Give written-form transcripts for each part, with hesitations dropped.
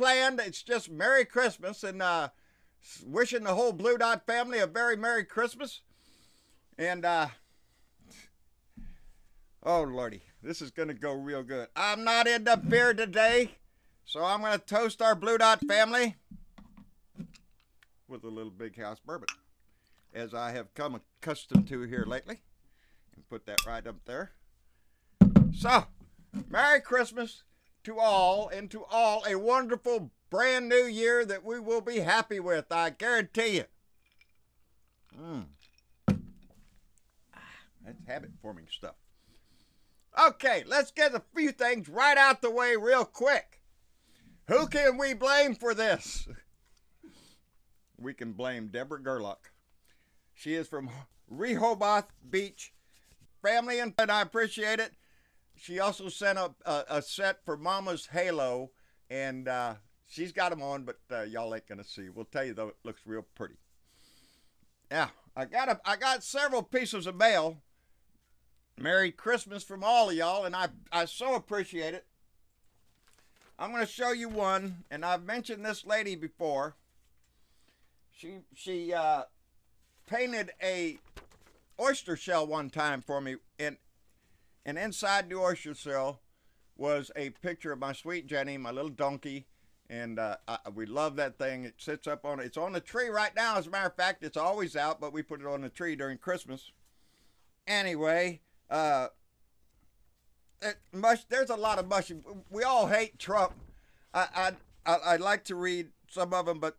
planned. It's just Merry Christmas and wishing the whole Blue Dot family a very Merry Christmas. And, oh, Lordy, this is going to go real good. I'm not in the beer today, so I'm going to toast our Blue Dot family with a little Big House bourbon, as I have come accustomed to here lately. And put that right up there. So, Merry Christmas to all, and to all a wonderful brand new year that we will be happy with, I guarantee you. That's habit-forming stuff. Okay, let's get a few things right out the way real quick. Who can we blame for this? We can blame Deborah Gerlach. She is from Rehoboth Beach. Family, and I appreciate it. She also sent a set for Mama's Halo, and she's got them on, but y'all ain't gonna see. We'll tell you though, it looks real pretty. Yeah, I got several pieces of mail. Merry Christmas from all of y'all, and I so appreciate it. I'm gonna show you one, and I've mentioned this lady before. She painted a oyster shell one time for me, and inside the oyster shell was a picture of my sweet Jenny, my little donkey, and we love that thing. It sits up on, it's on the tree right now. As a matter of fact, it's always out, but we put it on the tree during Christmas. Anyway, there's a lot of mush. We all hate Trump. I'd like to read some of them, but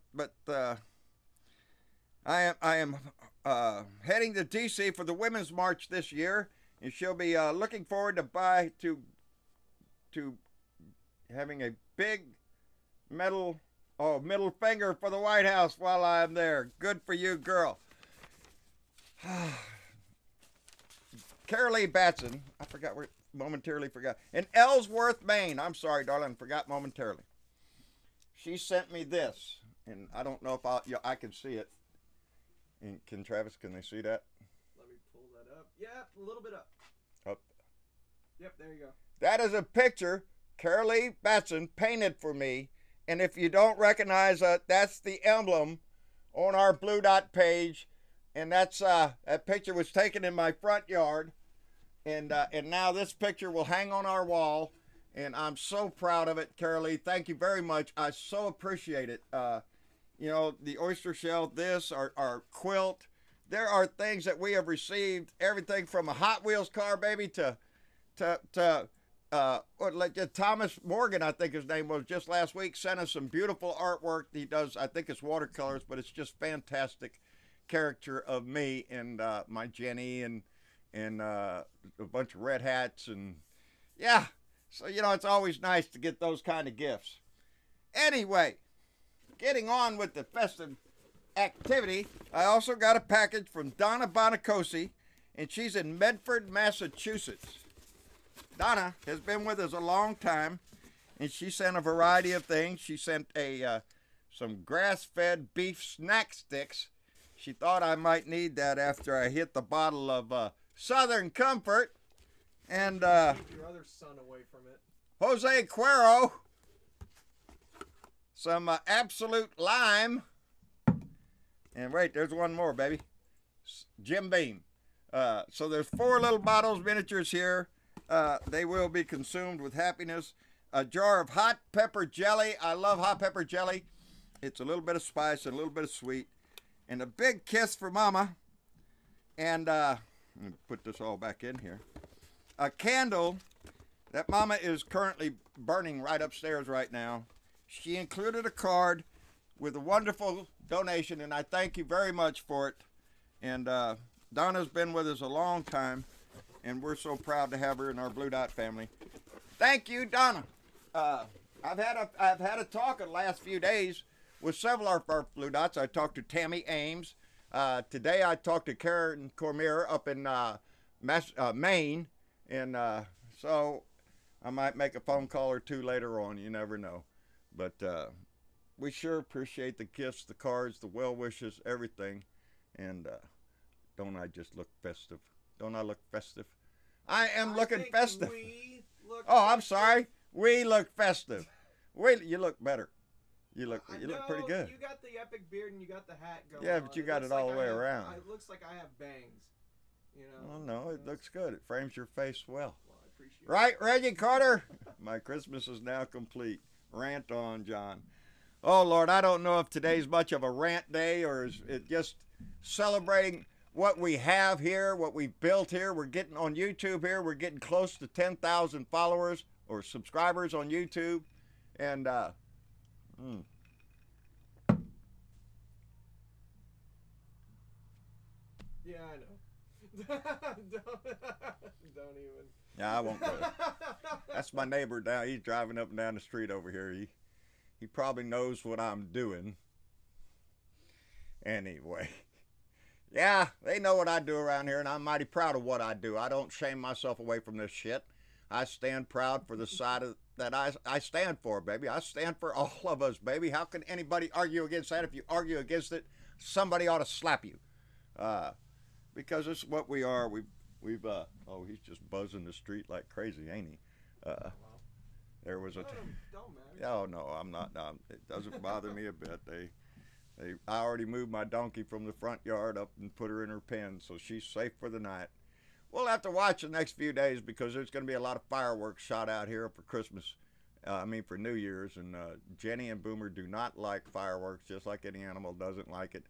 I am heading to D.C. for the Women's March this year, and she'll be looking forward to having a big middle finger for the White House while I'm there. Good for you, girl. Carolee Batson, momentarily forgot. In Ellsworth, Maine. I'm sorry, darling, forgot momentarily. She sent me this, and I don't know if I can see it. And can they see that? Let me pull that up. Yeah, a little bit up. Up. Yep, there you go. That is a picture Carolee Batson painted for me. And if you don't recognize that, that's the emblem on our Blue Dot page. And that's that picture was taken in my front yard. And now this picture will hang on our wall. And I'm so proud of it, Carolee. Thank you very much. I so appreciate it. You know, the oyster shell, our quilt. There are things that we have received, everything from a Hot Wheels car, baby, to Thomas Morgan, I think his name was, just last week, sent us some beautiful artwork. He does, I think it's watercolors, but it's just fantastic caricature of me and my Jenny and a bunch of red hats. And yeah, so, you know, it's always nice to get those kind of gifts. Anyway, getting on with the festive activity, I also got a package from Donna Bonacosi, and she's in Medford, Massachusetts. Donna has been with us a long time, and she sent a variety of things. She sent some grass-fed beef snack sticks. She thought I might need that after I hit the bottle of Southern Comfort. And keep your other son away from it. Jose Cuero. Some Absolute Lime. And wait, there's one more, baby. Jim Beam. So there's 4 little bottles, miniatures here. They will be consumed with happiness. A jar of hot pepper jelly. I love hot pepper jelly. It's a little bit of spice and a little bit of sweet. And a big kiss for Mama. And let me put this all back in here. A candle that Mama is currently burning right upstairs right now. She included a card with a wonderful donation, and I thank you very much for it. And Donna's been with us a long time, and we're so proud to have her in our Blue Dot family. Thank you, Donna. I've had a talk in the last few days with several of our Blue Dots. I talked to Tammy Ames. Today I talked to Karen Cormier up in Maine, and so I might make a phone call or two later on. You never know. But we sure appreciate the gifts, the cards, the well wishes, everything. And don't I just look festive? Don't I look festive? I am looking festive. We look I'm sorry. We look festive. You look better. You look pretty No, good. You got the epic beard and you got the hat going. Yeah, but you got it all the way around. It looks like I have bangs. You know. Well, no, it looks good. It frames your face well. Well, I appreciate Right, Reggie Carter? My Christmas is now complete. Rant on, John. Oh, Lord, I don't know if today's much of a rant day or is it just celebrating what we have here, what we've built here. We're getting on YouTube here. We're getting close to 10,000 followers or subscribers on YouTube. And, Yeah, I know. don't even. Yeah, I won't go there. That's my neighbor down. He's driving up and down the street over here. He probably knows what I'm doing. Anyway. Yeah, they know what I do around here, and I'm mighty proud of what I do. I don't shame myself away from this shit. I stand proud for the side that I stand for, baby. I stand for all of us, baby. How can anybody argue against that? If you argue against it, somebody ought to slap you. Because it's what we are. We've oh, he's just buzzing the street like crazy, ain't he? There was a... Don't matter. Oh, no, I'm not. No, it doesn't bother me a bit. I already moved my donkey from the front yard up and put her in her pen, so she's safe for the night. We'll have to watch the next few days because there's going to be a lot of fireworks shot out here for Christmas. For New Year's. And Jenny and Boomer do not like fireworks, just like any animal doesn't like it.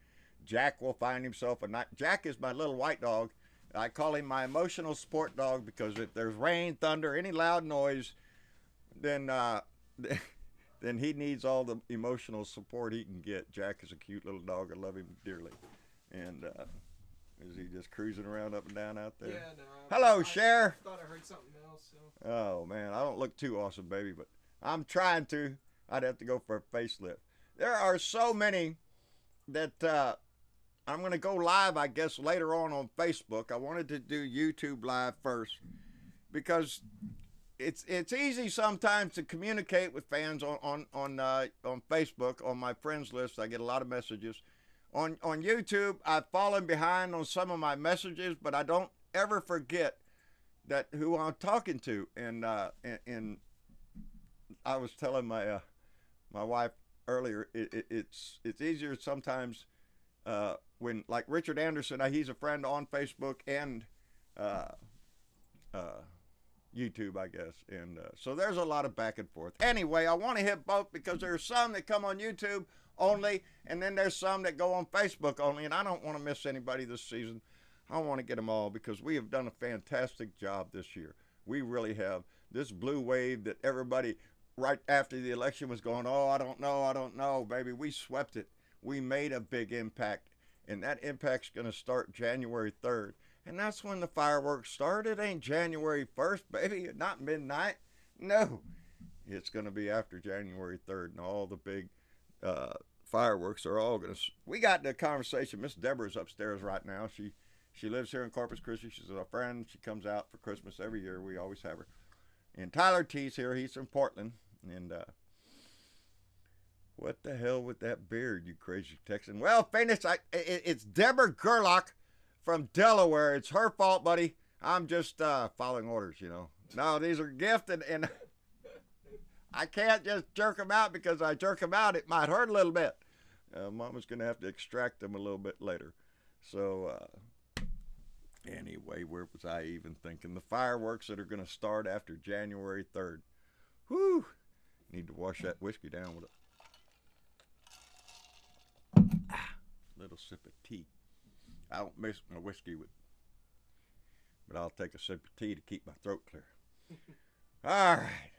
Jack will find himself a night. Jack is my little white dog. I call him my emotional support dog because if there's rain, thunder, any loud noise, then he needs all the emotional support he can get. Jack is a cute little dog. I love him dearly. And is he just cruising around up and down out there? Yeah, no. Hello, Cher. I thought I heard something else. So. Oh, man. I don't look too awesome, baby, but I'm trying to. I'd have to go for a facelift. There are so many that I'm going to go live, I guess, later on Facebook. I wanted to do YouTube live first because it's easy sometimes to communicate with fans on Facebook, on my friends list. I get a lot of messages. On YouTube, I've fallen behind on some of my messages, but I don't ever forget that who I'm talking to. And I was telling my wife earlier, it's easier sometimes when, like Richard Anderson, he's a friend on Facebook and YouTube, I guess. And so there's a lot of back and forth. Anyway, I want to hit both because there's some that come on YouTube only, and then there's some that go on Facebook only, and I don't want to miss anybody this season. I want to get them all because we have done a fantastic job this year. We really have. This blue wave that everybody right after the election was going, oh, I don't know, baby. We swept it. We made a big impact, and that impact's going to start January 3rd. And that's when the fireworks start. It ain't January 1st, baby. Not midnight. No. It's going to be after January 3rd, and all the big fireworks are all going to... We got the conversation. Miss Deborah's upstairs right now. She lives here in Corpus Christi. She's a friend. She comes out for Christmas every year. We always have her. And Tyler T's here. He's from Portland. And what the hell with that beard, you crazy Texan? Well, Phoenix, it's Deborah Gerlach from Delaware. It's her fault, buddy. I'm just following orders, you know. No, these are gifted, and I can't just jerk them out because I jerk them out. It might hurt a little bit. Mama's going to have to extract them a little bit later. So, anyway, where was I even thinking? The fireworks that are going to start after January 3rd. Whew. Need to wash that whiskey down with a little sip of tea. I don't mix my whiskey with, but I'll take a sip of tea to keep my throat clear. All right.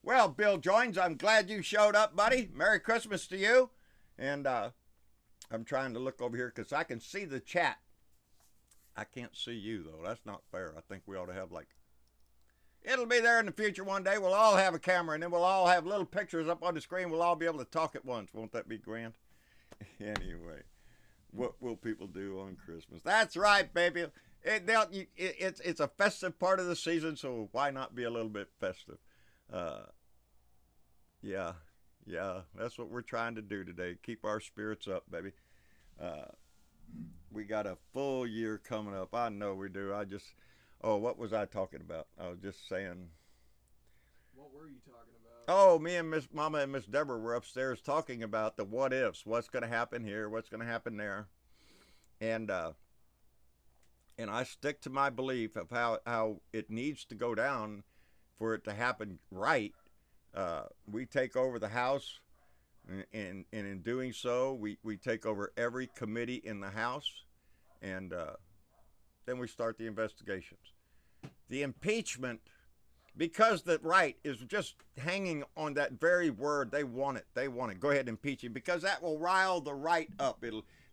Well, Bill Joins, I'm glad you showed up, buddy. Merry Christmas to you. And I'm trying to look over here because I can see the chat. I can't see you, though. That's not fair. I think we ought to have, like, it'll be there in the future one day. We'll all have a camera, and then we'll all have little pictures up on the screen. We'll all be able to talk at once. Won't that be grand? Anyway, what will people do on Christmas? That's right, baby. It's a festive part of the season, so why not be a little bit festive? Yeah, that's what we're trying to do today. Keep our spirits up, baby. We got a full year coming up. I know we do. What was I talking about? I was just saying. What were you talking about? Oh, me and Miss Mama and Miss Deborah were upstairs talking about the what ifs, what's going to happen here, what's going to happen there, and I stick to my belief of how it needs to go down for it to happen right. We take over the House, and in doing so, we take over every committee in the House, and then we start the investigations. The impeachment, because the right is just hanging on that very word, they want it. They want it. Go ahead and impeach him, because that will rile the right up.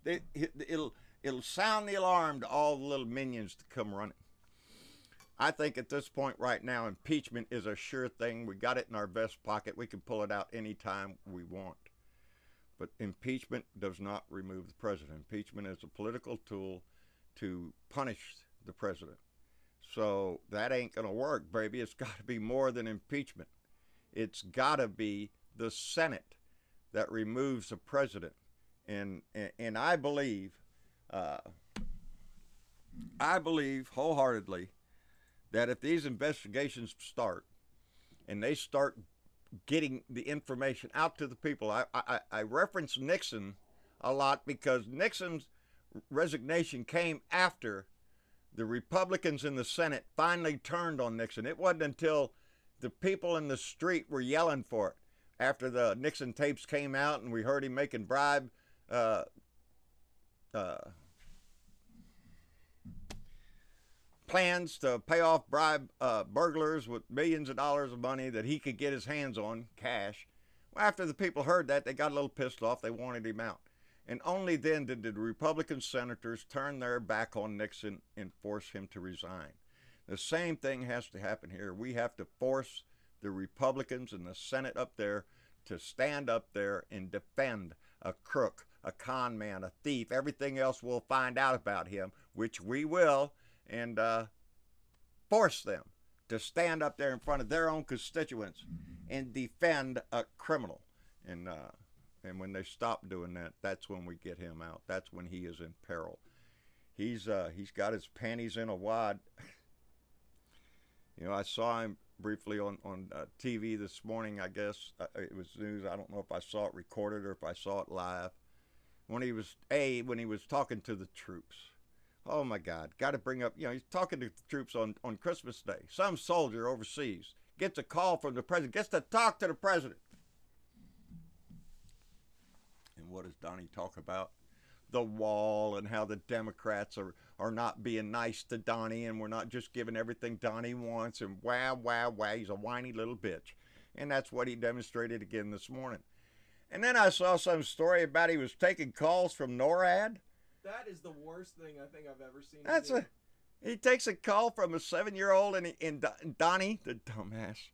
It'll sound the alarm to all the little minions to come running. I think at this point right now, impeachment is a sure thing. We got it in our vest pocket. We can pull it out anytime we want. But impeachment does not remove the president. Impeachment is a political tool to punish the president. So that ain't going to work, baby. It's got to be more than impeachment. It's got to be the Senate that removes the president. And I believe wholeheartedly that if these investigations start and they start getting the information out to the people, I reference Nixon a lot because Nixon's resignation came after the Republicans in the Senate finally turned on Nixon. It wasn't until the people in the street were yelling for it after the Nixon tapes came out and we heard him making bribe plans to pay off bribe burglars with millions of dollars of money that he could get his hands on, cash. Well, after the people heard that, they got a little pissed off. They wanted him out. And only then did the Republican senators turn their back on Nixon and force him to resign. The same thing has to happen here. We have to force the Republicans in the Senate up there to stand up there and defend a crook, a con man, a thief, everything else we'll find out about him, which we will, and force them to stand up there in front of their own constituents and defend a criminal. And when they stop doing that, that's when we get him out. That's when he is in peril. He's got his panties in a wad. You know, I saw him briefly on TV this morning. I guess it was news. I don't know if I saw it recorded or if I saw it live. When he was talking to the troops. Oh my God! Got to bring up. You know, he's talking to the troops on Christmas Day. Some soldier overseas gets a call from the president. Gets to talk to the president. And what does Donnie talk about? The wall and how the Democrats are not being nice to Donnie and we're not just giving everything Donnie wants and wow. He's a whiny little bitch. And that's what he demonstrated again this morning. And then I saw some story about he was taking calls from NORAD. That is the worst thing I think I've ever seen. He takes a call from a 7-year-old and Donnie, the dumbass,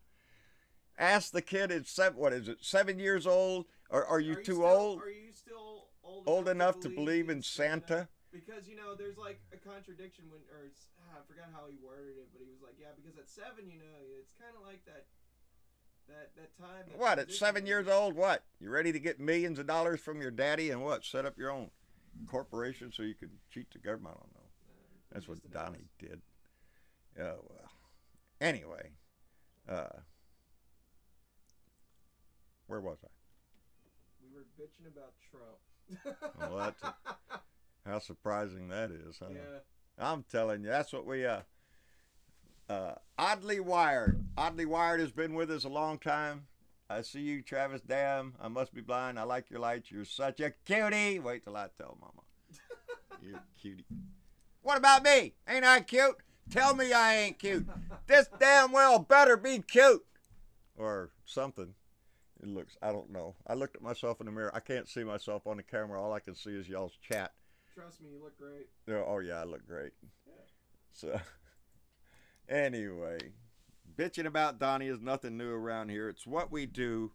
asked the kid at 7 years old, are you too old? Are you still old enough to believe in Santa? Because, you know, there's like a contradiction I forgot how he worded it, but he was like, yeah, because at 7, you know, it's kind of like that time. What, at 7 years old, what? You ready to get millions of dollars from your daddy and what? Set up your own corporation so you can cheat the government? I don't know. That's what Donnie did. Oh, well. Anyway, where was I? We were bitching about Trump. Well, how surprising that is, huh? Yeah. I'm telling you, that's what we, Oddly Wired. Oddly Wired has been with us a long time. I see you, Travis Dam. I must be blind. I like your lights. You're such a cutie. Wait till I tell Mama. You're a cutie. What about me? Ain't I cute? Tell me I ain't cute. This damn well better be cute. Or something. It looks, I don't know. I looked at myself in the mirror. I can't see myself on the camera. All I can see is y'all's chat. Trust me, you look great. Oh, yeah, I look great. Yeah. So, anyway, bitching about Donnie is nothing new around here. It's what we do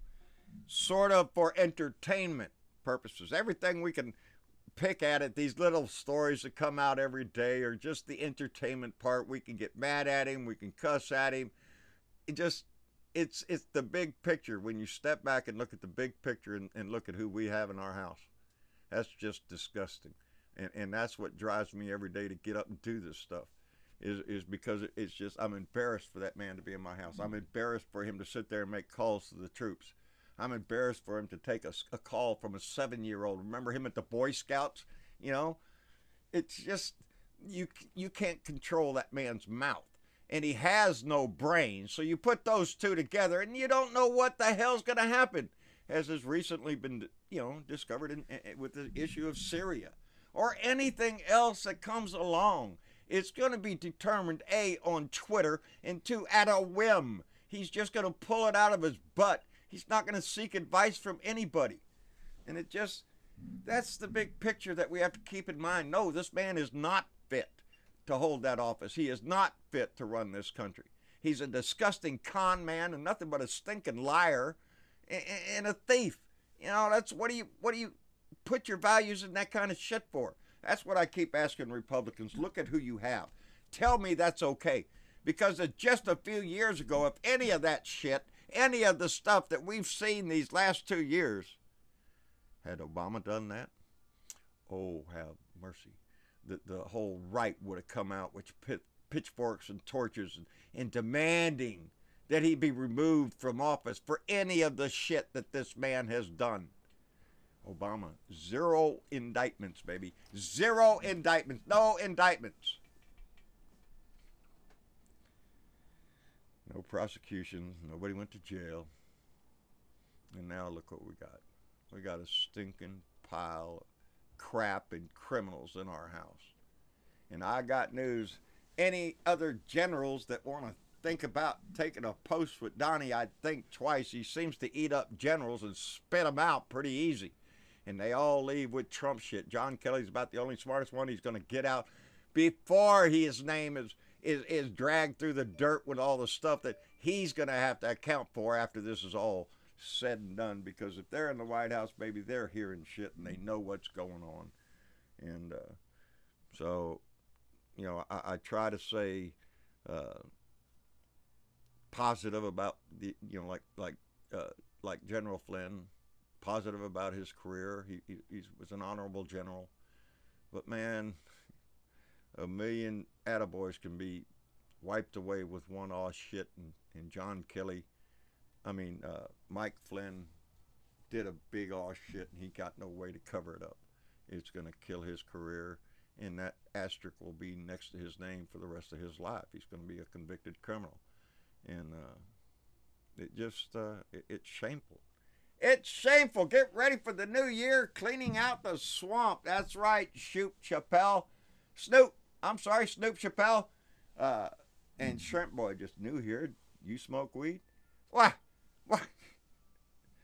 sort of for entertainment purposes. Everything we can pick at it, these little stories that come out every day are just the entertainment part. We can get mad at him. We can cuss at him. It's the big picture. When you step back and look at the big picture and look at who we have in our house, that's just disgusting. And that's what drives me every day to get up and do this stuff. is because it's just I'm embarrassed for that man to be in my house. I'm embarrassed for him to sit there and make calls to the troops. I'm embarrassed for him to take a call from a 7-year-old. Remember him at the Boy Scouts? You know, it's just you can't control that man's mouth, and he has no brain. So you put those two together, and you don't know what the hell's going to happen, as has recently been discovered with the issue of Syria or anything else that comes along. It's going to be determined, A, on Twitter, and 2, at a whim. He's just going to pull it out of his butt. He's not going to seek advice from anybody. And that's the big picture that we have to keep in mind. No, this man is not fit to hold that office. He is not fit to run this country. He's a disgusting con man and nothing but a stinking liar and a thief. That's what do you put your values in that kind of shit for? That's what I keep asking Republicans. Look at who you have. Tell me that's okay. Because just a few years ago, if any of that shit, any of the stuff that we've seen these last 2 years, had Obama done that, oh, have mercy. The whole right would have come out with pitchforks and torches and demanding that he be removed from office for any of the shit that this man has done. Obama, 0 indictments, baby. 0 indictments. No indictments. No prosecution. Nobody went to jail. And now look what we got. We got a stinking pile of crap and criminals in our house. And I got news. Any other generals that want to think about taking a post with Donnie, I'd think twice. He seems to eat up generals and spit them out pretty easy. And they all leave with Trump shit. John Kelly's about the only smartest one. He's going to get out before his name is dragged through the dirt with all the stuff that he's going to have to account for after this is all said and done. Because if they're in the White House, baby, they're hearing shit and they know what's going on. And so, I try to say positive about the, like General Flynn. Positive about his career. He was an honorable general. But man, a million attaboys can be wiped away with one aw shit. And John Kelly, Mike Flynn did a big aw shit and he got no way to cover it up. It's going to kill his career, and that asterisk will be next to his name for the rest of his life. He's going to be a convicted criminal. And it's shameful. It's shameful. Get ready for the new year, cleaning out the swamp. That's right, Snoop Chappelle. And Shrimp Boy, just new here. You smoke weed? What?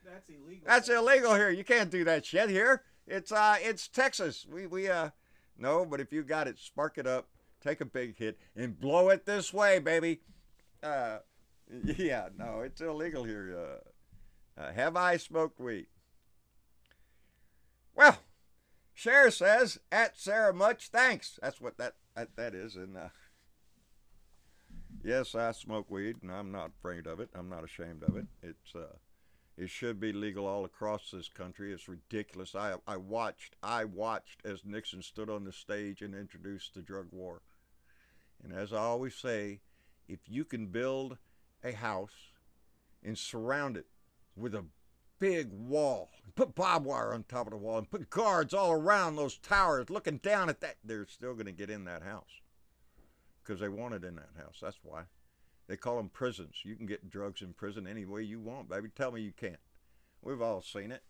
That's illegal. That's illegal here. You can't do that shit here. It's Texas. No, but if you got it, spark it up, take a big hit, and blow it this way, baby. Yeah, no, it's illegal here. Have I smoked weed? Well, Cher says, at Sarah Much, thanks. That's what that is. And yes, I smoke weed, and I'm not afraid of it. I'm not ashamed of it. It should be legal all across this country. It's ridiculous. I watched as Nixon stood on the stage and introduced the drug war. And as I always say, if you can build a house and surround it with a big wall, put barbed wire on top of the wall, and put guards all around those towers looking down at that, they're still going to get in that house because they want it in that house. That's why. They call them prisons. You can get drugs in prison any way you want, baby. Tell me you can't. We've all seen it.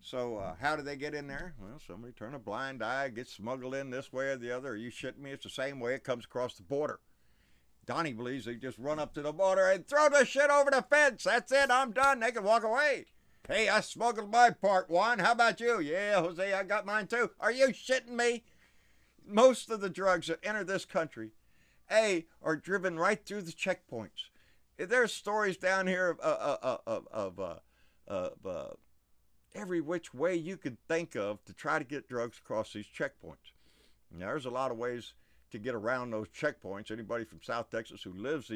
So how do they get in there? Well, somebody turn a blind eye, get smuggled in this way or the other. Are you shitting me? It's the same way it comes across the border. Donnie believes they just run up to the border and throw the shit over the fence. That's it. I'm done. They can walk away. Hey, I smuggled my part, Juan. How about you? Yeah, Jose, I got mine too. Are you shitting me? Most of the drugs that enter this country, are driven right through the checkpoints. There's stories down here of every which way you could think of to try to get drugs across these checkpoints. Now, there's a lot of ways to get around those checkpoints. Anybody from South Texas who lives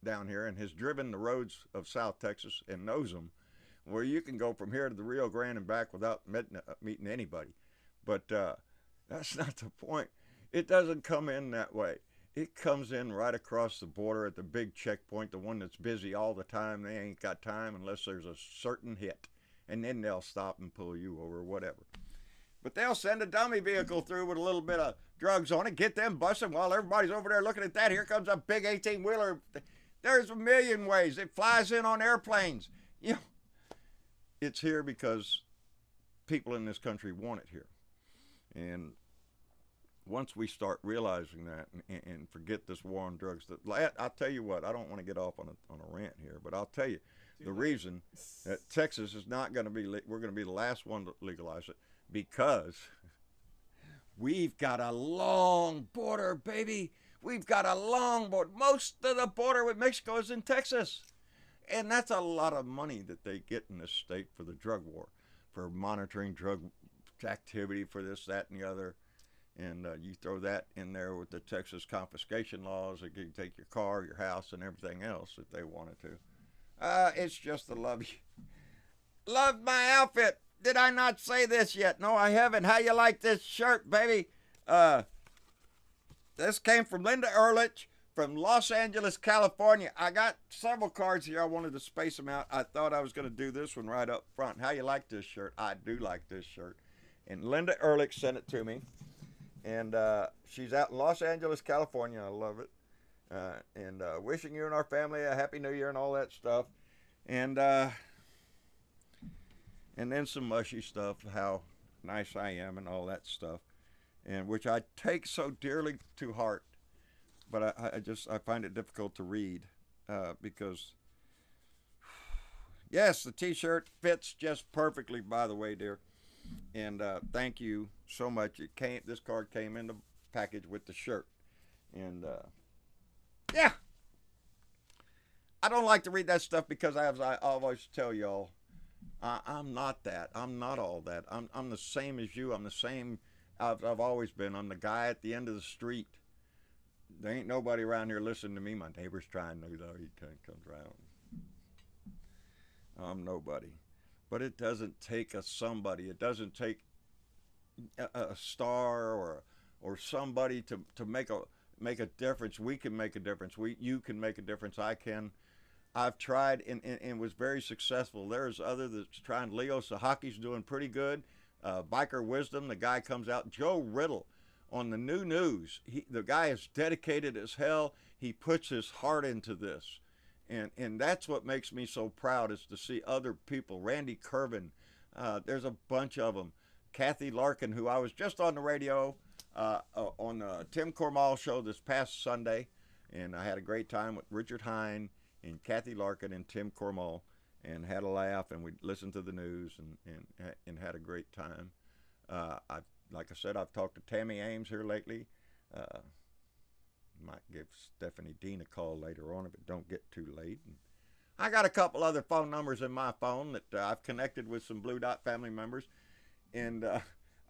down here and has driven the roads of South Texas and knows them, where you can go from here to the Rio Grande and back without meeting anybody. But that's not the point. It doesn't come in that way. It comes in right across the border at the big checkpoint, the one that's busy all the time. They ain't got time unless there's a certain hit. And then they'll stop and pull you over, whatever. But they'll send a dummy vehicle through with a little bit of drugs on it, get them busting while everybody's over there looking at that. Here comes a big 18-wheeler. There's a million ways. It flies in on airplanes. You know, it's here because people in this country want it here. And once we start realizing that and forget this war on drugs, I'll tell you what, I don't want to get off on a rant here, but I'll tell you the reason that Texas is not going to be, we're going to be the last one to legalize it, because we've got a long border, baby. We've got a long border. Most of the border with Mexico is in Texas. And that's a lot of money that they get in this state for the drug war, for monitoring drug activity, for this, that, and the other. And you throw that in there with the Texas confiscation laws. They can take your car, your house, and everything else if they wanted to. It's just the love. Love my outfit. Did I not say this yet? No, I haven't. How you like this shirt, baby? This came from Linda Ehrlich from Los Angeles, California. I got several cards here. I wanted to space them out. I thought I was going to do this one right up front. How you like this shirt? I do like this shirt. And Linda Ehrlich sent it to me. And she's out in Los Angeles, California. I love it. And wishing you and our family a happy new year and all that stuff. And then some mushy stuff, how nice I am and all that stuff. And which I take so dearly to heart. But I find it difficult to read because, yes, the T-shirt fits just perfectly, by the way, dear. And thank you so much. This card came in the package with the shirt. And yeah, I don't like to read that stuff because I always tell y'all, I'm not that. I'm not all that. I'm the same as you. I'm the same. I've always been. I'm the guy at the end of the street. There ain't nobody around here listening to me. My neighbor's trying to, though. He comes around. I'm nobody. But it doesn't take a somebody. It doesn't take a star or somebody to make a difference. We can make a difference. You can make a difference. I can. I've tried and was very successful. There's others that's trying. Leo Sahaki's doing pretty good. Biker Wisdom, the guy comes out. Joe Riddle on the new news. The guy is dedicated as hell. He puts his heart into this. And that's what makes me so proud, is to see other people. Randy Kervin, there's a bunch of them. Kathy Larkin, who I was just on the radio on the Tim Cormal show this past Sunday, and I had a great time with Richard Hine and Kathy Larkin and Tim Cormal, and had a laugh, and we listened to the news and had a great time. Like I said, I've talked to Tammy Ames here lately. Might give Stephanie Dean a call later on if it don't get too late. And I got a couple other phone numbers in my phone that I've connected with some Blue Dot family members. And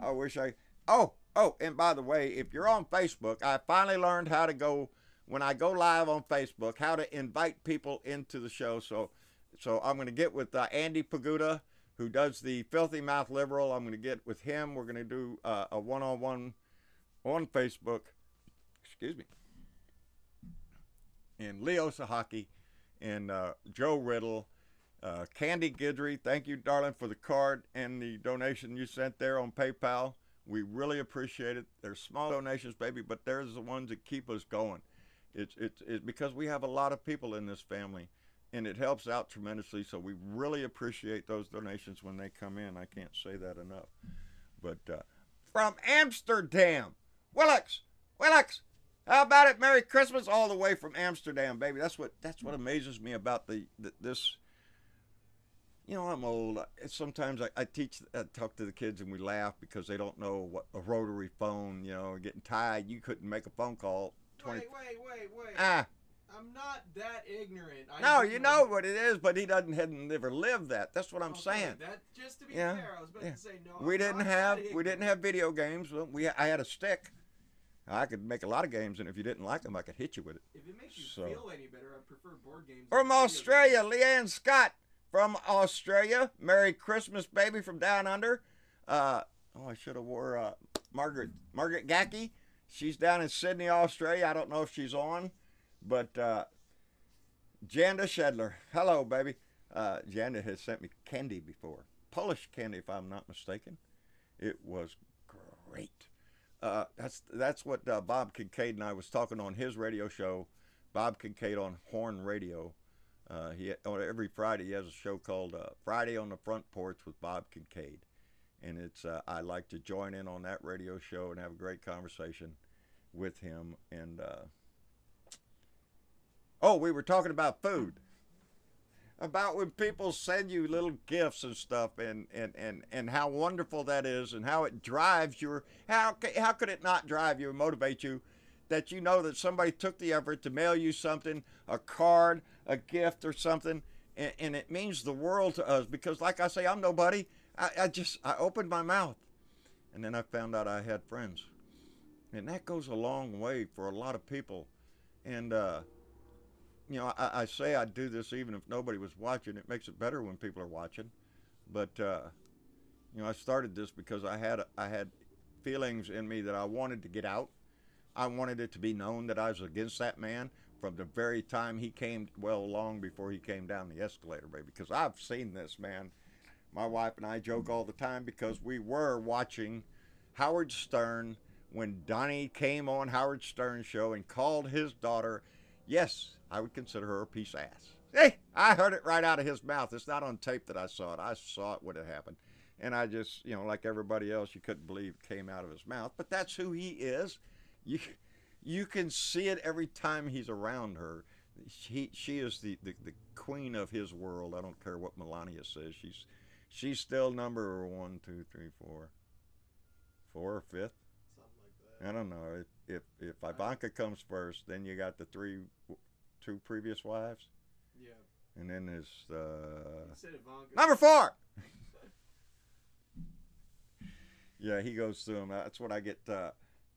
I wish and by the way, if you're on Facebook, I finally learned how to go, when I go live on Facebook, how to invite people into the show. So I'm going to get with Andy Paguda, who does the Filthy Mouth Liberal. I'm going to get with him. We're going to do a one-on-one on Facebook. Excuse me. And Leo Sahaki and Joe Riddle. Candy Guidry, thank you, darling, for the card and the donation you sent there on PayPal. We really appreciate it. They're small donations, baby, but they're the ones that keep us going. It's because we have a lot of people in this family, and it helps out tremendously, so we really appreciate those donations when they come in. I can't say that enough. But from Amsterdam, Willix, how about it? Merry Christmas all the way from Amsterdam, baby. That's what amazes me about this. You know, I'm old. Sometimes I talk to the kids and we laugh because they don't know what a rotary phone, getting tired. You couldn't make a phone call. Wait. I'm not that ignorant. No, you know what it is, but he hadn't never lived that. That's what I'm saying. That, just to be fair, I was about to say no. We didn't have video games. I had a stick. I could make a lot of games, and if you didn't like them, I could hit you with it. If it makes you feel any better, I prefer board games. From Australia, Leanne Scott from Australia. Merry Christmas, baby, from down under. I should have wore Margaret Gackey. She's down in Sydney, Australia. I don't know if she's on, but Janda Shedler. Hello, baby. Janda has sent me candy before. Polish candy, if I'm not mistaken. It was great. That's what Bob Kincaid and I was talking on his radio show. Bob Kincaid on Horn Radio. Every Friday he has a show called Friday on the Front Porch with Bob Kincaid, and it's I like to join in on that radio show and have a great conversation with him. And we were talking about food, about when people send you little gifts and stuff, and how wonderful that is, and how it drives your how could it not drive you and motivate you, that you know that somebody took the effort to mail you something, a card, a gift or something, and it means the world to us, because like I say, I'm nobody. I opened my mouth, and then I found out I had friends, and that goes a long way for a lot of people. And I say I do this even if nobody was watching. It makes it better when people are watching. But I started this because I had feelings in me that I wanted to get out. I wanted it to be known that I was against that man from the very time he came, long before he came down the escalator, baby. Because I've seen this, man. My wife and I joke all the time because we were watching Howard Stern when Donnie came on Howard Stern's show and called his daughter, yes, I would consider her a piece of ass. Hey, I heard it right out of his mouth. It's not on tape that I saw it. I saw it when it happened. And I just, like everybody else, you couldn't believe it came out of his mouth. But that's who he is. You can see it every time he's around her. She is the queen of his world. I don't care what Melania says. She's still number 1, 2, 3, 4 or 5th. Something like that. I don't know. If Ivanka comes first, then you got the 2 previous wives. Yeah. And then there's Said Ivanka. number 4. Yeah, he goes through them. That's what I get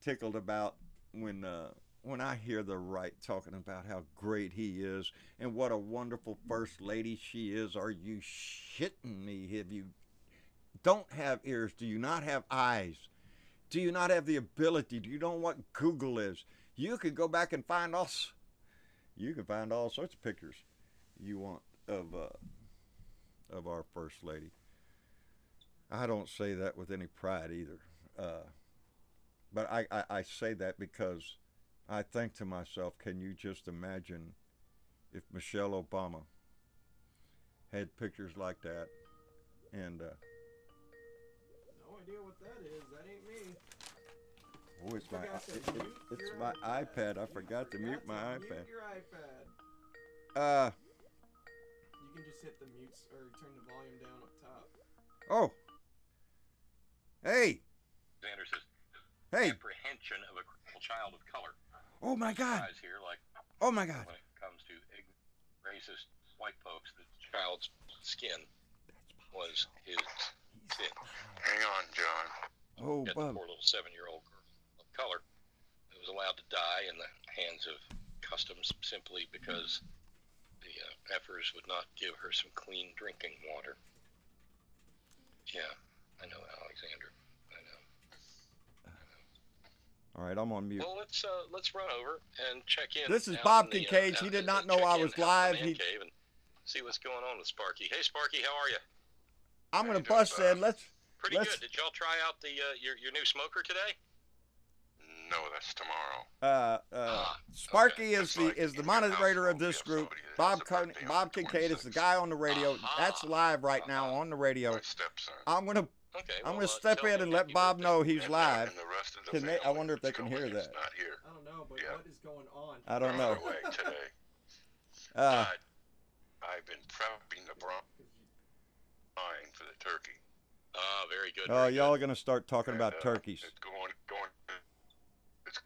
tickled about when I hear the right talking about how great he is and what a wonderful first lady she is. Are you shitting me? Don't have ears? Do you not have eyes? Do you not have the ability? Do you know what Google is? You can go back and find all sorts of pictures you want of our first lady. I don't say that with any pride either. But I say that because I think to myself, can you just imagine if Michelle Obama had pictures like that? And no idea what that is. That ain't me. oh, it's my iPad. I forgot to mute my iPad. Mute your iPad. You can just hit the mute or turn the volume down up top. Oh. Hey. Xander says, hey. Apprehension of a criminal child of color. Oh my God. Here, like, oh my God. When it comes to racist white folks, the child's skin was his sin. Hang on, John. Oh, Got the poor little 7-year-old girl of color that was allowed to die in the hands of customs simply because the effers would not give her some clean drinking water. Yeah, I know, Alexander. I know. All right, I'm on mute. Well, let's run over and check in. This is Bob Kincaid. He did not know I was live. He cave and see what's going on with Sparky. Hey, Sparky, how are you? I'm gonna bust in. Pretty good. Did y'all try out the your new smoker today? No, that's tomorrow. Sparky is the moderator of this group. Bob Kincaid is the guy on the radio. That's live right now on the radio. I'm gonna step in and let Bob know he's live. I wonder if they can hear that. I don't know, but what is going on? I don't know. Today. I've been prepping the brine for the turkey. Very good. Oh, y'all are gonna start talking about turkeys. It's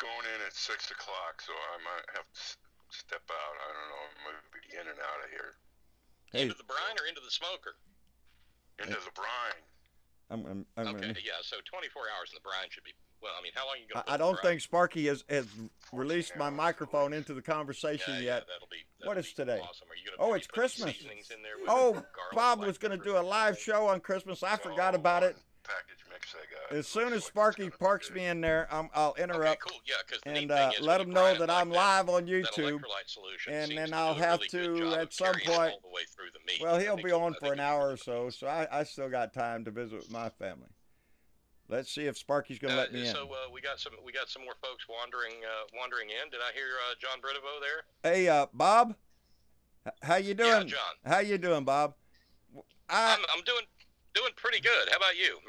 going in at 6 o'clock, so I might have to step out. I don't know. I'm gonna be in and out of here. Hey. Into the brine or into the smoker? Into the brine. Yeah. So 24 hours in the brine should be. Well, I mean, how long are you going to? I don't think Sparky has released my microphone into the conversation yet. That'll be what is today? Awesome. Are you gonna it's Christmas. In there with Oh, garlic, Bob was going to do a live show on Christmas. I forgot about it. package mix I got. As soon as Sparky parks me in there, I'll interrupt. Okay, cool. Yeah, because the And neat thing is let when them you know grind that like I'm live on that YouTube. electrolyte solution And seems then to I'll do a have really to, good job at of some carrying it point- all the way through the meat. Well, I he'll think be you- I on think for an you hour really or so, do. so I still got time to visit with my family. Let's see if Sparky's gonna let me in. So we got some more folks wandering in. Did I hear John Britovo there? Hey, Bob, how you doing? Yeah, John. How you doing, Bob? I'm doing pretty good. How about you?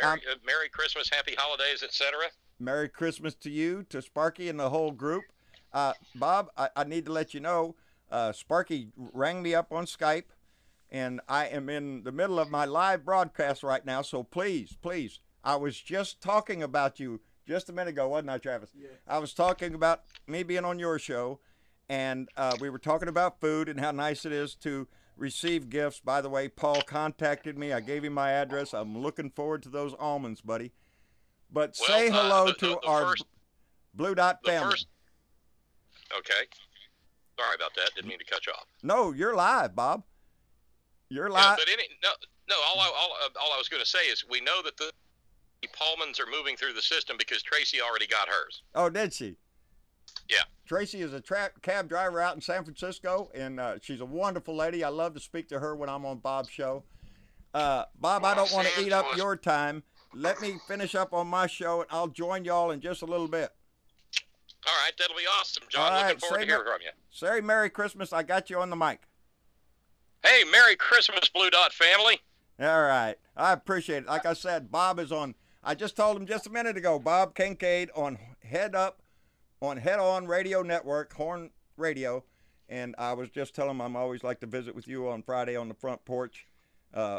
Merry Christmas, Happy Holidays, etc. Merry Christmas to you, to Sparky, and the whole group. Bob, I need to let you know, Sparky rang me up on Skype, and I am in the middle of my live broadcast right now, so please, I was just talking about you just a minute ago, wasn't I, Travis? Yeah. I was talking about me being on your show, and we were talking about food and how nice it is to receive gifts. By the way, Paul contacted me. I gave him my address. I'm looking forward to those almonds, buddy. But Well, say hello the to our first- Blue Dot The family. first. Okay. Sorry about that. Didn't mean to cut you off. No, you're live, Bob. You're Yeah, live. but no. All I was going to say is we know that the Pullmans are moving through the system because Tracy already got hers. Oh, did she? Yeah. Tracy is a cab driver out in San Francisco, and she's a wonderful lady. I love to speak to her when I'm on Bob's show. Bob, I don't want to eat up your time. Let me finish up on my show, and I'll join y'all in just a little bit. All right, that'll be awesome, John. All right, Looking forward to hearing from you. Say Merry Christmas. I got you on the mic. Hey, Merry Christmas, Blue Dot family. All right. I appreciate it. Like I said, Bob is on, I just told him just a minute ago, Bob Kincaid on Head On Radio Network, Horn Radio. And I was just telling him I'm always like to visit with you on Friday on the front porch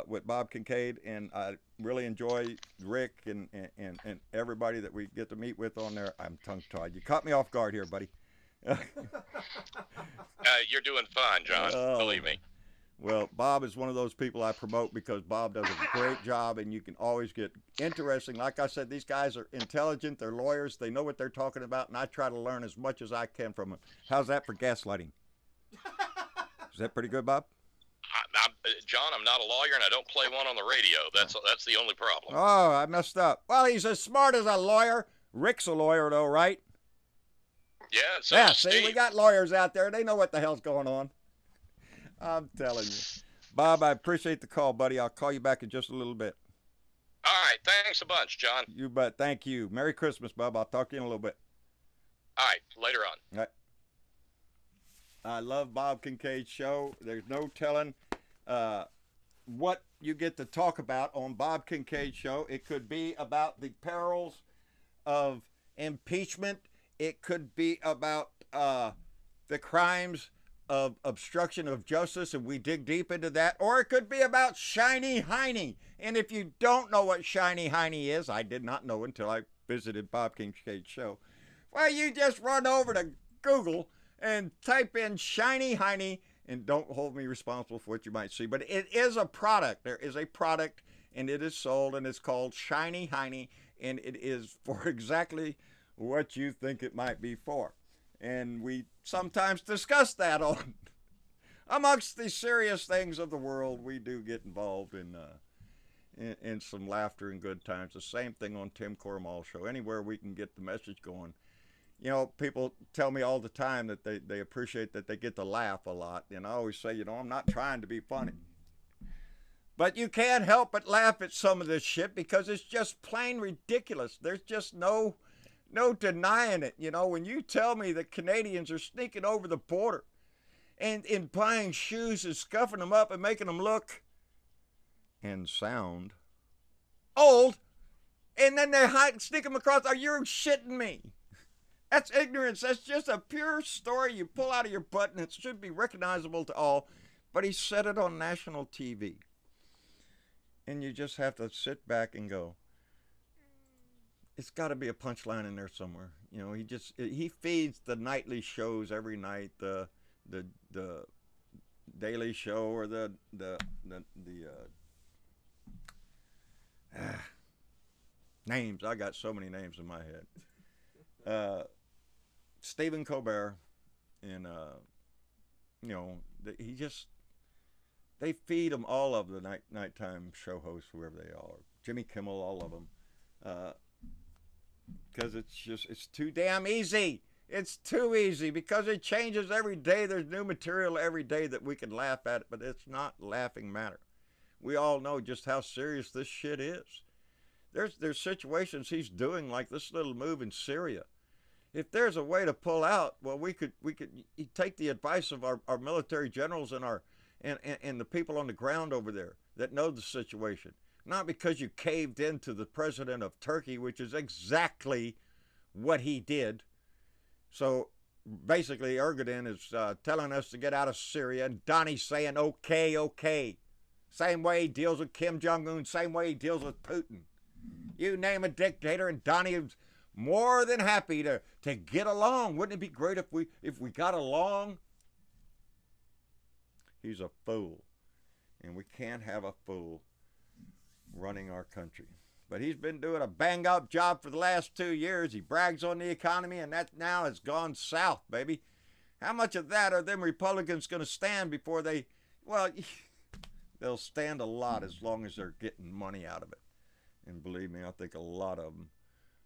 with Bob Kincaid. And I really enjoy Rick and everybody that we get to meet with on there. I'm tongue-tied. You caught me off guard here, buddy. You're doing fine, John. Oh. Believe me. Well, Bob is one of those people I promote because Bob does a great job, and you can always get interesting. Like I said, these guys are intelligent. They're lawyers. They know what they're talking about, and I try to learn as much as I can from them. How's that for gaslighting? Is that pretty good, Bob? John, I'm not a lawyer, and I don't play one on the radio. That's the only problem. Oh, I messed up. Well, he's as smart as a lawyer. Rick's a lawyer, though, right? Yeah, so Yeah, is see, Steve. we got lawyers out there. They know what the hell's going on. I'm telling you. Bob, I appreciate the call, buddy. I'll call you back in just a little bit. All right, thanks a bunch, John. You bet. Thank you. Merry Christmas, Bob. I'll talk to you in a little bit. All right, later on. All right. I love Bob Kincaid's show. There's no telling what you get to talk about on Bob Kincaid's show. It could be about the perils of impeachment. It could be about the crimes of obstruction of justice, and we dig deep into that. Or it could be about Shiny Heine. And if you don't know what Shiny Heine is, I did not know until I visited Bob Kincaid's show. Well, you just run over to Google and type in Shiny Heine, and don't hold me responsible for what you might see. But it is a product. There is a product, and it is sold, and it's called Shiny Heine, and it is for exactly what you think it might be for. And we sometimes discuss that on amongst the serious things of the world. We do get involved in some laughter and good times. The same thing on Tim Cormall's show. Anywhere we can get the message going. You know, people tell me all the time that they appreciate that they get to laugh a lot. And I always say, you know, I'm not trying to be funny. But you can't help but laugh at some of this shit because it's just plain ridiculous. There's just no denying it. You know, when you tell me that Canadians are sneaking over the border and buying shoes and scuffing them up and making them look and sound old, and then they sneak them across, are you shitting me? That's ignorance. That's just a pure story you pull out of your butt, and it should be recognizable to all. But he said it on national TV. And you just have to sit back and go, it's got to be a punchline in there somewhere. You know, he feeds the nightly shows every night, the Daily Show or the names. I got so many names in my head. Stephen Colbert, and you know, they feed them all of the nighttime show hosts, whoever they are. Jimmy Kimmel, all of them. Because it's too damn easy. It's too easy because it changes every day. There's new material every day that we can laugh at, but it's not laughing matter. We all know just how serious this shit is. There's situations he's doing, like this little move in Syria. If there's a way to pull out, well, we could take the advice of our military generals and the people on the ground over there that know the situation. Not because you caved into the president of Turkey, which is exactly what he did. So basically, Erdogan is telling us to get out of Syria, and Donnie's saying, okay, okay. Same way he deals with Kim Jong-un, same way he deals with Putin. You name a dictator, and Donnie is more than happy to get along. Wouldn't it be great if we got along? He's a fool, and we can't have a fool running our country. But he's been doing a bang-up job for the last 2 years. He brags on the economy, and that now has gone south, baby. How much of that are them Republicans going to stand before they... Well, they'll stand a lot as long as they're getting money out of it. And believe me, I think a lot of them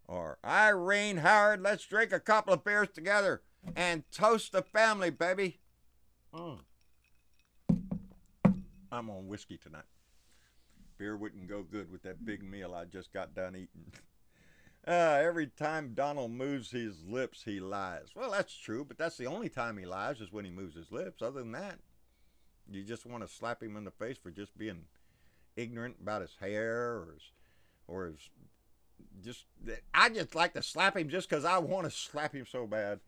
are. Irene Howard, let's drink a couple of beers together and toast the family, baby. I'm on whiskey tonight. Beer wouldn't go good with that big meal I just got done eating. Every time Donald moves his lips, he lies. Well, that's true, but that's the only time he lies is when he moves his lips. Other than that, you just want to slap him in the face for just being ignorant about his hair or his just... I just like to slap him just because I want to slap him so bad.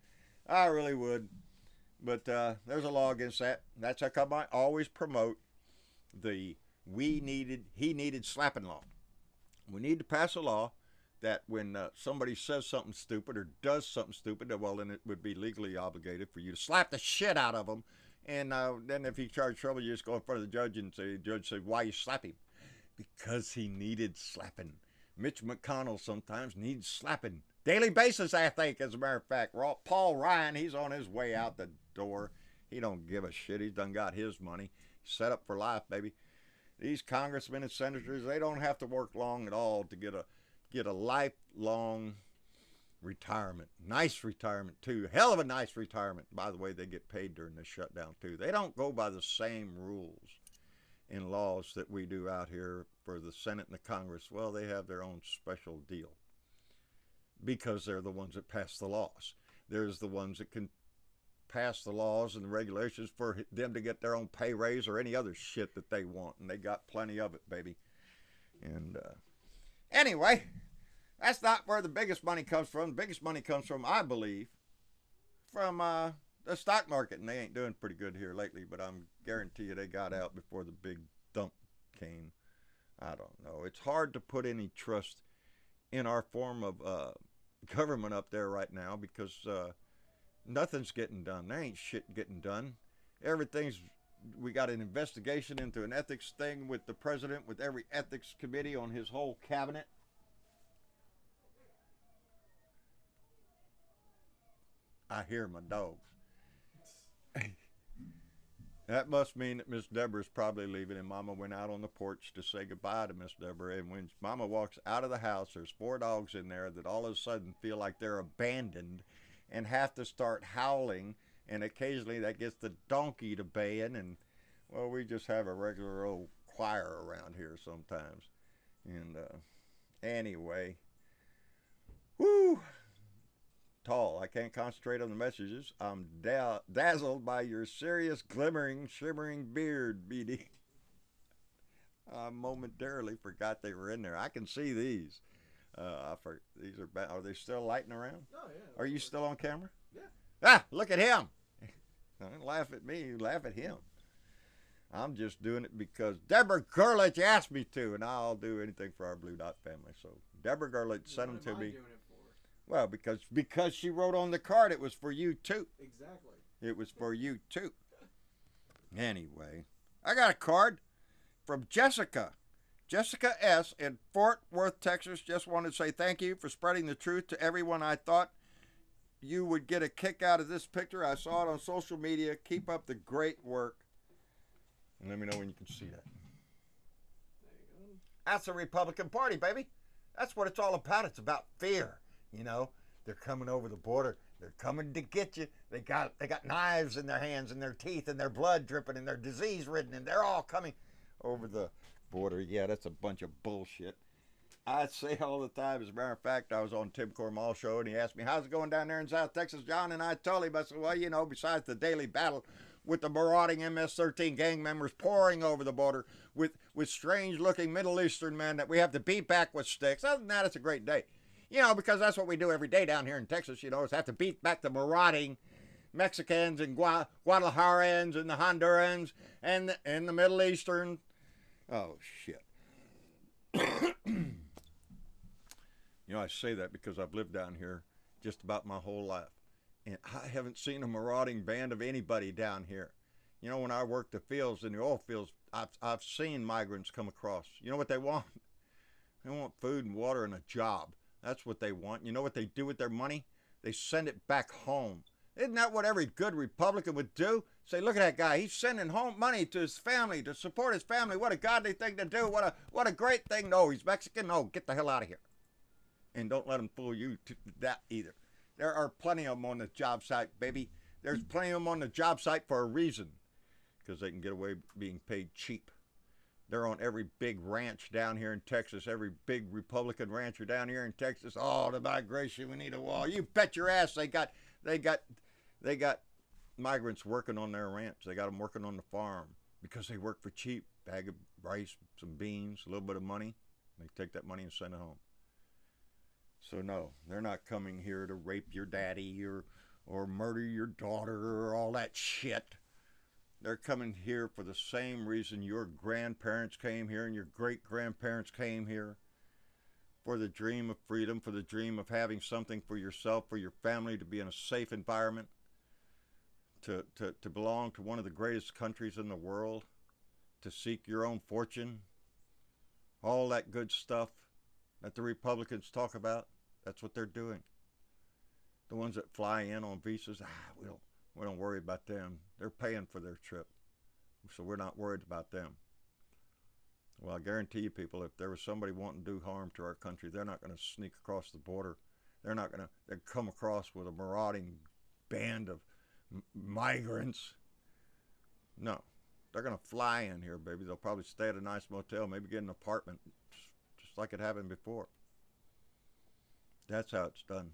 I really would. But there's a law against that. That's how come I always promote the he needed slapping law. We need to pass a law that when somebody says something stupid or does something stupid, well, then it would be legally obligated for you to slap the shit out of them. And then if he charged trouble, you just go in front of the judge and say, "Judge said, why you slap him?" Because he needed slapping. Mitch McConnell sometimes needs slapping. Daily basis, I think, as a matter of fact. Paul Ryan, he's on his way out the door. He don't give a shit. He's done got his money. Set up for life, baby. These congressmen and senators, they don't have to work long at all to get a lifelong retirement. Nice retirement, too. Hell of a nice retirement. By the way, they get paid during the shutdown, too. They don't go by the same rules and laws that we do out here for the Senate and the Congress. Well, they have their own special deal because they're the ones that pass the laws. There's the ones that can pass the laws and the regulations for them to get their own pay raise or any other shit that they want, and they got plenty of it, baby. And anyway, that's not where the biggest money comes from. The biggest money comes from, I believe, from the stock market, and they ain't doing pretty good here lately, but I'm guarantee you they got out before the big dump came. I don't know. It's hard to put any trust in our form of government up there right now because nothing's getting done. There ain't shit getting done. We got an investigation into an ethics thing with the president, with every ethics committee on his whole cabinet. I hear my dogs. That must mean that Miss Deborah's probably leaving, and Mama went out on the porch to say goodbye to Miss Deborah. And when Mama walks out of the house, there's 4 dogs in there that all of a sudden feel like they're abandoned and have to start howling, and occasionally that gets the donkey to baying, and well, we just have a regular old choir around here sometimes. And anyway, whoo, tall. I can't concentrate on the messages. I'm dazzled by your serious, glimmering, shimmering beard, BD. I momentarily forgot they were in there. I can see these. These are they still lighting around? Oh, yeah. Are you still on camera? Yeah. Ah, look at him. Don't laugh at me, you laugh at him. I'm just doing it because Deborah Gurlich asked me to, and I'll do anything for our Blue Dot family. So Deborah Gurlich sent them to me. Doing it for? Well, because she wrote on the card it was for you too. Exactly. It was for you too. Anyway, I got a card from Jessica. Jessica S. in Fort Worth, Texas, just wanted to say thank you for spreading the truth to everyone. I thought you would get a kick out of this picture. I saw it on social media. Keep up the great work. And let me know when you can see that. There you That's the Republican Party, baby. That's what it's all about. It's about fear. You know, they're coming over the border. They're coming to get you. They got knives in their hands and their teeth and their blood dripping and they're disease ridden and they're all coming over the border. Yeah, that's a bunch of bullshit. I say all the time. As a matter of fact, I was on Tim Cormall's show and he asked me, how's it going down there in South Texas, John? And I told him, I said, well, you know, besides the daily battle with the marauding MS-13 gang members pouring over the border with strange-looking Middle Eastern men that we have to beat back with sticks. Other than that, it's a great day. You know, because that's what we do every day down here in Texas, you know, is have to beat back the marauding Mexicans and Guadalajarans and the Hondurans and the Middle Eastern. Oh, shit. You know, I say that because I've lived down here just about my whole life. And I haven't seen a marauding band of anybody down here. You know, when I worked the fields, in the oil fields, I've seen migrants come across. You know what they want? They want food and water and a job. That's what they want. You know what they do with their money? They send it back home. Isn't that what every good Republican would do? Say, look at that guy. He's sending home money to his family, to support his family. What a godly thing to do. What a great thing. No, he's Mexican. No, get the hell out of here. And don't let them fool you to that either. There are plenty of them on the job site, baby. There's plenty of them on the job site for a reason. Because they can get away being paid cheap. They're on every big ranch down here in Texas. Every big Republican rancher down here in Texas. Oh, the migration, we need a wall. You bet your ass they got migrants working on their ranch. They got them working on the farm. Because they work for cheap. Bag of rice, some beans, a little bit of money. They take that money and send it home. So no, they're not coming here to rape your daddy or murder your daughter or all that shit. They're coming here for the same reason your grandparents came here and your great-grandparents came here. For the dream of freedom, for the dream of having something for yourself, for your family, to be in a safe environment, to belong to one of the greatest countries in the world, to seek your own fortune, all that good stuff that the Republicans talk about. That's what they're doing. The ones that fly in on visas, we don't worry about them. They're paying for their trip, so we're not worried about them. Well, I guarantee you, people, if there was somebody wanting to do harm to our country, they're not going to sneak across the border. They're come across with a marauding band of migrants. No, they're going to fly in here, baby. They'll probably stay at a nice motel, maybe get an apartment, just like it happened before. That's how it's done.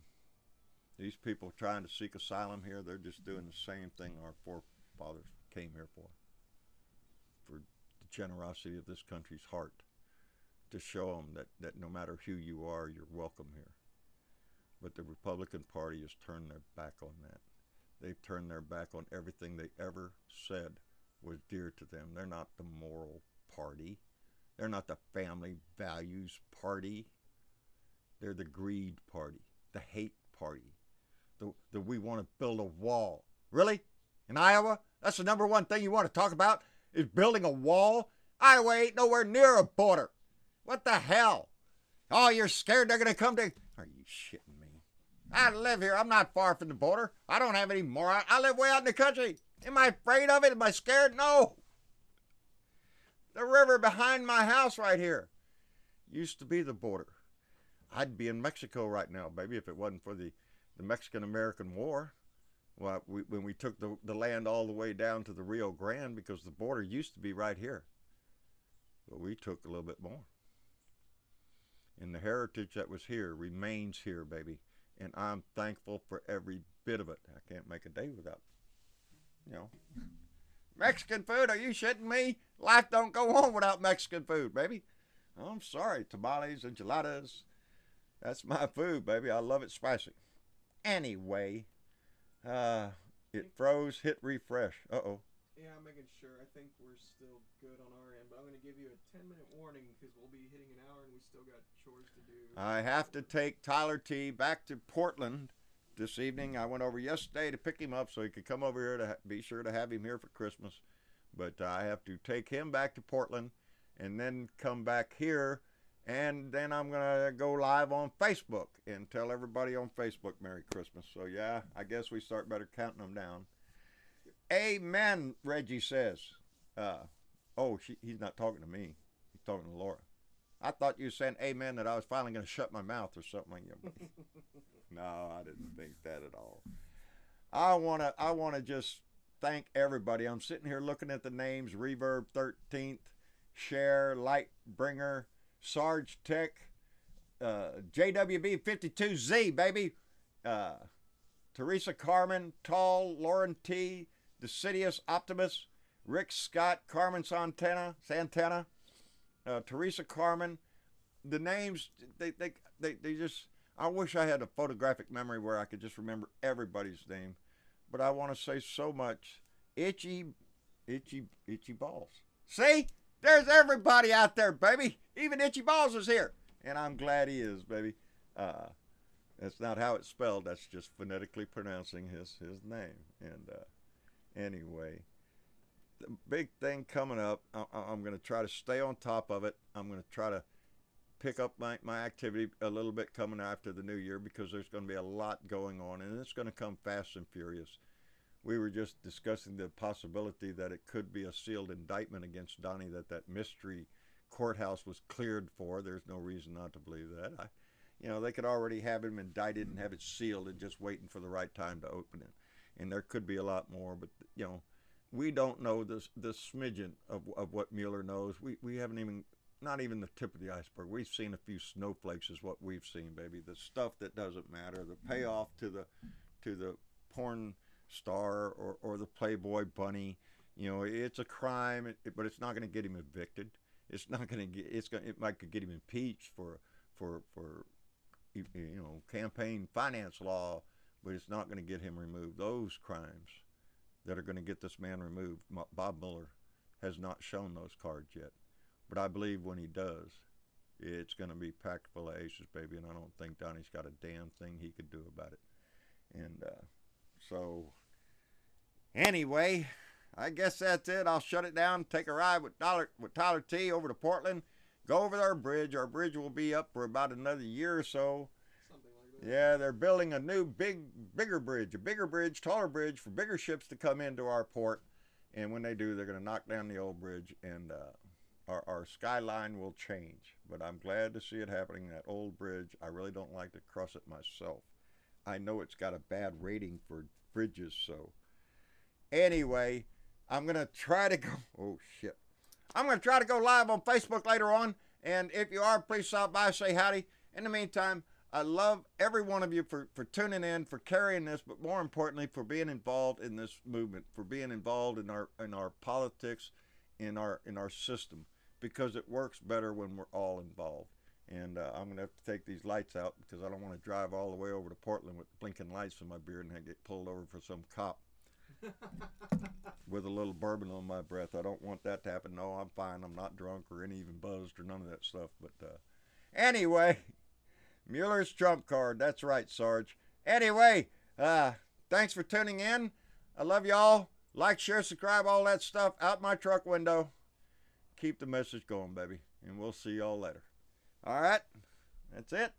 These people trying to seek asylum here, they're just doing the same thing our forefathers came here for the generosity of this country's heart, to show them that no matter who you are, you're welcome here. But the Republican Party has turned their back on that. They've turned their back on everything they ever said was dear to them. They're not the moral party. They're not the family values party. They're the greed party, the hate party. The we want to build a wall. Really? In Iowa? That's the number one thing you want to talk about? Is building a wall? Iowa ain't nowhere near a border. What the hell? Oh, you're scared they're going to come to... Are you shitting me? I live here. I'm not far from the border. I don't have any more. I live way out in the country. Am I afraid of it? Am I scared? No. The river behind my house right here used to be the border. I'd be in Mexico right now, baby, if it wasn't for the Mexican-American War. Well, when we took the land all the way down to the Rio Grande, because the border used to be right here. But we took a little bit more. And the heritage that was here remains here, baby. And I'm thankful for every bit of it. I can't make a day without, Mexican food, are you shitting me? Life don't go on without Mexican food, baby. I'm sorry, tamales, enchiladas. That's my food, baby. I love it spicy. Anyway, it froze, hit refresh. Uh-oh. Yeah, I'm making sure. I think we're still good on our end, but I'm going to give you a 10-minute warning because we'll be hitting an hour and we still got chores to do. I have to take Tyler T back to Portland this evening. I went over yesterday to pick him up so he could come over here to be sure to have him here for Christmas. But I have to take him back to Portland and then come back here. And then I'm going to go live on Facebook and tell everybody on Facebook Merry Christmas. So, yeah, I guess we start better counting them down. Amen, Reggie says. He's not talking to me. He's talking to Laura. I thought you were saying amen that I was finally going to shut my mouth or something like that. No, I didn't think that at all. I wanna just thank everybody. I'm sitting here looking at the names: Reverb 13th, Share, Lightbringer, Sarge Tech, JWB 52Z, baby, Teresa Carmen, Tall, Lauren T, Decidius Optimus, Rick Scott, Carmen Santana, Teresa Carmen. The names, they just, I wish I had a photographic memory where I could just remember everybody's name. But I want to say so much. Itchy Balls. See? There's everybody out there, baby. Even Itchy Balls is here. And I'm glad he is, baby. That's not how it's spelled. That's just phonetically pronouncing his name. And anyway, the big thing coming up, I'm going to try to stay on top of it. I'm going to try to pick up my activity a little bit coming after the new year, because there's going to be a lot going on, and it's going to come fast and furious. We were just discussing the possibility that it could be a sealed indictment against Donnie, that mystery courthouse was cleared for. There's no reason not to believe that. They could already have him indicted and have it sealed and just waiting for the right time to open it. And there could be a lot more, but we don't know the smidgen of what Mueller knows. We haven't even, not even the tip of the iceberg. We've seen a few snowflakes is what we've seen, baby. The stuff that doesn't matter, the payoff to the porn star or the Playboy bunny. It's a crime, but it's not going to get him evicted. It's not going to get. It might get him impeached for campaign finance law, but it's not going to get him removed. Those crimes that are going to get this man removed, Bob Mueller has not shown those cards yet. But I believe when he does, it's going to be packed full of aces, baby, and I don't think Donnie's got a damn thing he could do about it. And so, anyway, I guess that's it. I'll shut it down, take a ride with Tyler T over to Portland, go over our bridge. Our bridge will be up for about another year or so. Something like that. Yeah, they're building a new bigger bridge, taller bridge for bigger ships to come into our port. And when they do, they're going to knock down the old bridge, and our skyline will change. But I'm glad to see it happening. That old bridge, I really don't like to cross it myself. I know it's got a bad rating for bridges, so anyway, I'm going to try to go, I'm going to try to go live on Facebook later on, and if you are, please stop by, say howdy. In the meantime, I love every one of you for tuning in, for carrying this, but more importantly, for being involved in this movement, for being involved in our politics, in our system, because it works better when we're all involved. And I'm going to have to take these lights out because I don't want to drive all the way over to Portland with blinking lights in my beard and I get pulled over for some cop with a little bourbon on my breath. I don't want that to happen. No, I'm fine. I'm not drunk or even buzzed or none of that stuff. But anyway, Mueller's trump card. That's right, Sarge. Anyway, thanks for tuning in. I love y'all. Like, share, subscribe, all that stuff out my truck window. Keep the message going, baby. And we'll see y'all later. All right, that's it.